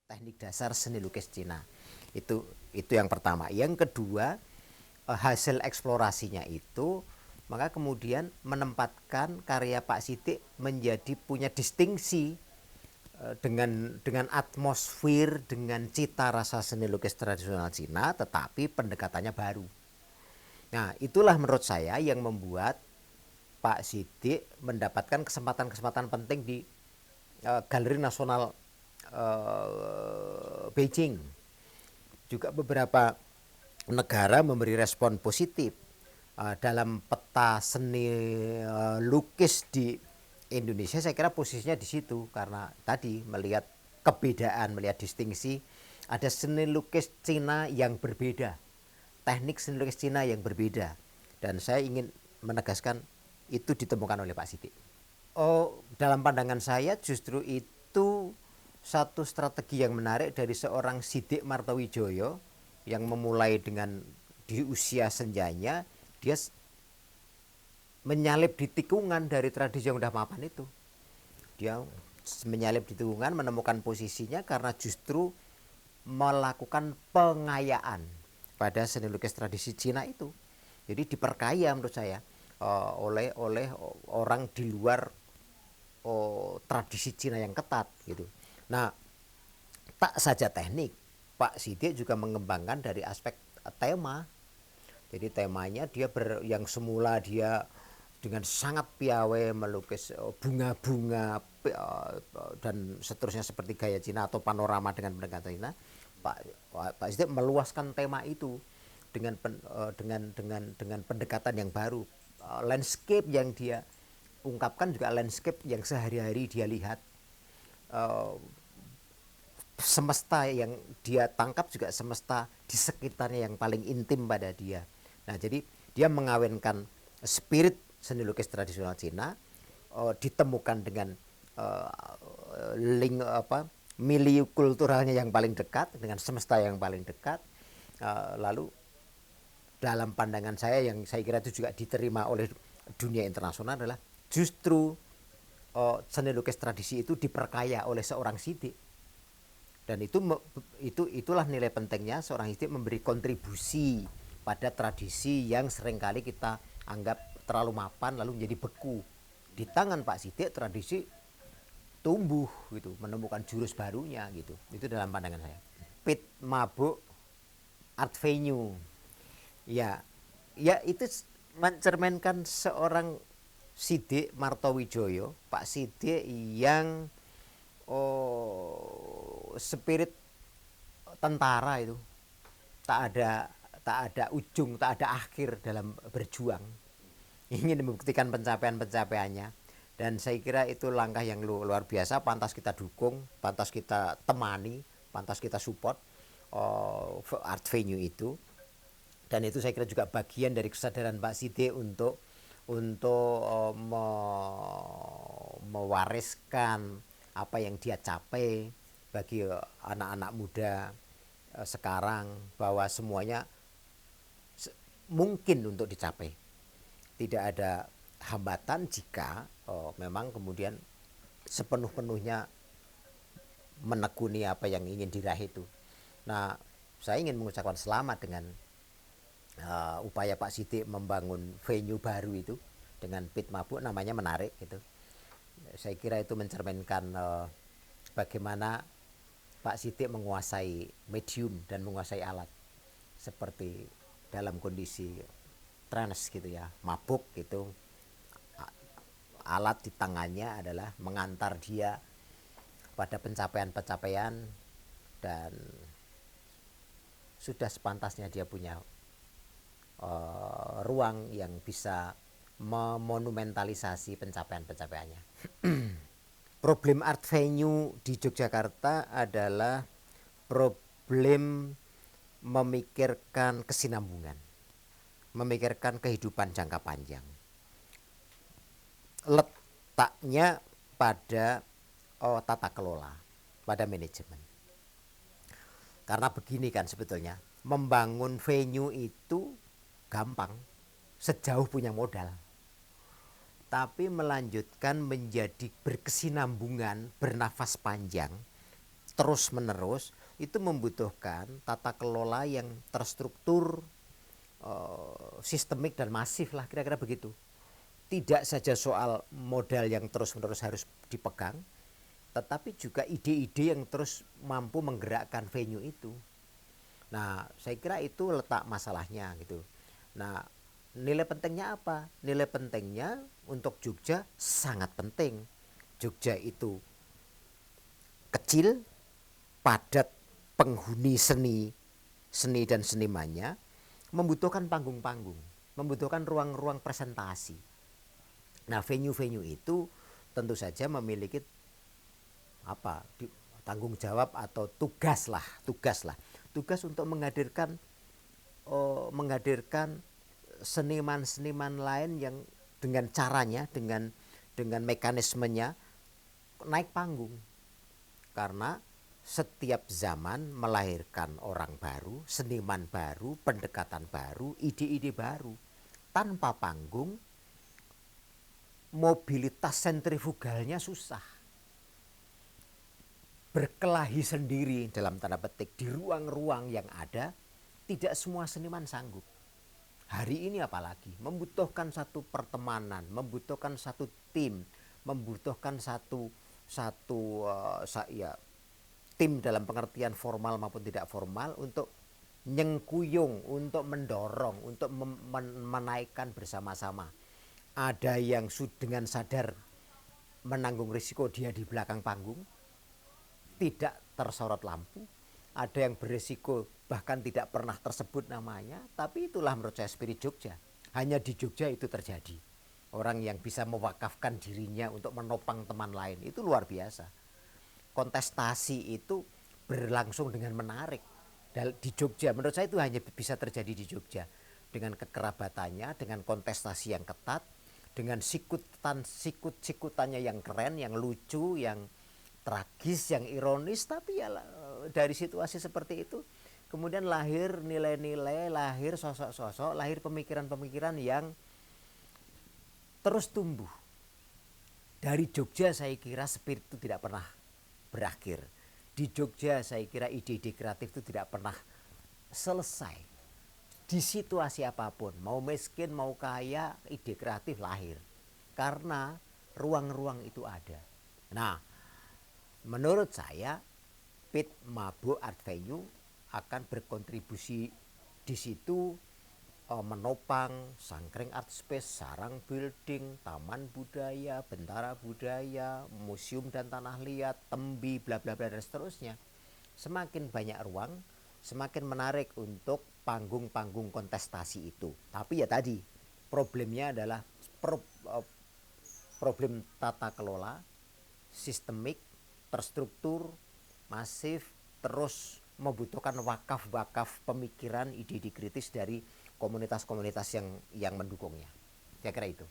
teknik dasar seni lukis Cina. Itu yang pertama. Yang kedua, hasil eksplorasinya itu maka kemudian menempatkan karya Pak Sidik menjadi punya distingsi dengan atmosfer, dengan cita rasa seni lukis tradisional Cina, tetapi pendekatannya baru. Nah, itulah menurut saya yang membuat Pak Sidik mendapatkan kesempatan-kesempatan penting di Galeri Nasional Beijing. Juga beberapa negara memberi respon positif dalam peta seni lukis di Indonesia. Saya kira posisinya di situ karena tadi melihat kebedaan, melihat distingsi, ada seni lukis Cina yang berbeda, teknik seni lukis Cina yang berbeda, dan saya ingin menegaskan itu ditemukan oleh Pak Sidik. Dalam pandangan saya justru itu satu strategi yang menarik dari seorang Sidik Martowijoyo yang memulai dengan di usia senjanya dia menyalip di tikungan dari tradisi yang udah mapan itu. Dia menyalip di tikungan, menemukan posisinya karena justru melakukan pengayaan pada seni lukis tradisi Cina itu. Jadi diperkaya menurut saya oleh orang di luar tradisi Cina yang ketat gitu. Nah, tak saja teknik, Pak Sidik juga mengembangkan dari aspek tema. Jadi temanya dia yang semula dia dengan sangat piawai melukis bunga-bunga dan seterusnya seperti gaya Cina atau panorama dengan pendekatan Cina, Pak Sidik meluaskan tema itu dengan pendekatan yang baru. Landscape yang dia ungkapkan juga landscape yang sehari-hari dia lihat. Semesta yang dia tangkap juga semesta di sekitarnya yang paling intim pada dia. Nah, jadi dia mengawinkan spirit seni lukis tradisional Cina ditemukan dengan milieu kulturalnya yang paling dekat dengan semesta yang paling dekat. Lalu dalam pandangan saya yang saya kira itu juga diterima oleh dunia internasional adalah justru seni lukis tradisi itu diperkaya oleh seorang Sidik. Dan itulah nilai pentingnya seorang Sidik memberi kontribusi pada tradisi yang seringkali kita anggap terlalu mapan lalu menjadi beku. Di tangan Pak Sidik tradisi tumbuh gitu, menemukan jurus barunya gitu. Itu dalam pandangan saya. Pit Mabuk Art Venue. Ya, itu mencerminkan seorang Sidik Martowijoyo, Pak Sidik yang spirit tentara itu tak ada ujung, tak ada akhir dalam berjuang, ingin membuktikan pencapaiannya. Dan saya kira itu langkah yang luar biasa, pantas kita dukung, pantas kita temani, pantas kita support art venue itu. Dan itu saya kira juga bagian dari kesadaran Pak Sidik untuk mewariskan apa yang dia capai bagi anak-anak muda sekarang, bahwa semuanya mungkin untuk dicapai. Tidak ada hambatan jika memang kemudian sepenuh-penuhnya menekuni apa yang ingin diraih itu. Nah, saya ingin mengucapkan selamat dengan upaya Pak Sidik membangun venue baru itu dengan Pit Mabuk, namanya menarik gitu. Saya kira itu mencerminkan bagaimana Pak Sidik menguasai medium dan menguasai alat, seperti dalam kondisi trance gitu ya, mabuk gitu, alat di tangannya adalah mengantar dia pada pencapaian-pencapaian, dan sudah sepantasnya dia punya ruang yang bisa memonumentalisasi pencapaian-pencapaiannya. Problem art venue di Yogyakarta adalah problem memikirkan kesinambungan, memikirkan kehidupan jangka panjang. Letaknya pada tata kelola, pada manajemen. Karena begini kan sebetulnya, membangun venue itu gampang sejauh punya modal. Tapi melanjutkan menjadi berkesinambungan, bernafas panjang, terus-menerus itu membutuhkan tata kelola yang terstruktur, sistemik dan masif lah, kira-kira begitu. Tidak saja soal modal yang terus-menerus harus dipegang, tetapi juga ide-ide yang terus mampu menggerakkan venue itu. Nah, saya kira itu letak masalahnya gitu. Nah, nilai pentingnya apa? Nilai pentingnya untuk Jogja sangat penting. Jogja itu kecil, padat penghuni seni, seni dan senimannya, membutuhkan panggung-panggung, membutuhkan ruang-ruang presentasi. Nah, venue-venue itu tentu saja memiliki apa? Tanggung jawab atau tugas untuk menghadirkan seniman-seniman lain yang dengan caranya, dengan mekanismenya naik panggung. Karena setiap zaman melahirkan orang baru, seniman baru, pendekatan baru, ide-ide baru. Tanpa panggung, mobilitas sentrifugalnya susah. Berkelahi sendiri dalam tanda petik di ruang-ruang yang ada, tidak semua seniman sanggup. Hari ini apalagi membutuhkan satu pertemanan, membutuhkan satu tim, membutuhkan ya, tim dalam pengertian formal maupun tidak formal untuk nyengkuyung, untuk mendorong, untuk menaikkan bersama-sama. Ada yang dengan sadar menanggung risiko dia di belakang panggung, tidak tersorot lampu. Ada yang berisiko bahkan tidak pernah tersebut namanya, tapi itulah menurut saya spirit Jogja. Hanya di Jogja itu terjadi. Orang yang bisa mewakafkan dirinya untuk menopang teman lain, itu luar biasa. Kontestasi itu berlangsung dengan menarik di Jogja. Menurut saya itu hanya bisa terjadi di Jogja, dengan kekerabatannya, dengan kontestasi yang ketat, dengan sikut-sikutannya yang keren, yang lucu, yang tragis, yang ironis. Tapi ya dari situasi seperti itu kemudian lahir nilai-nilai, lahir sosok-sosok, lahir pemikiran-pemikiran yang terus tumbuh. Dari Jogja saya kira spirit itu tidak pernah berakhir. Di Jogja saya kira ide-ide kreatif itu tidak pernah selesai. Di situasi apapun, mau miskin, mau kaya, ide kreatif lahir. Karena ruang-ruang itu ada. Nah, menurut saya Pit Mabuk Art Venue akan berkontribusi di situ, menopang Sangkring Art Space, Sarang Building, Taman Budaya, Bentara Budaya, Museum dan Tanah Liat, Tembi, bla bla bla dan seterusnya. Semakin banyak ruang, semakin menarik untuk panggung-panggung kontestasi itu. Tapi ya tadi, problemnya adalah problem tata kelola, sistemik, terstruktur, masif, terus membutuhkan wakaf-wakaf pemikiran, ide-ide kritis dari komunitas-komunitas yang mendukungnya. Saya kira itu.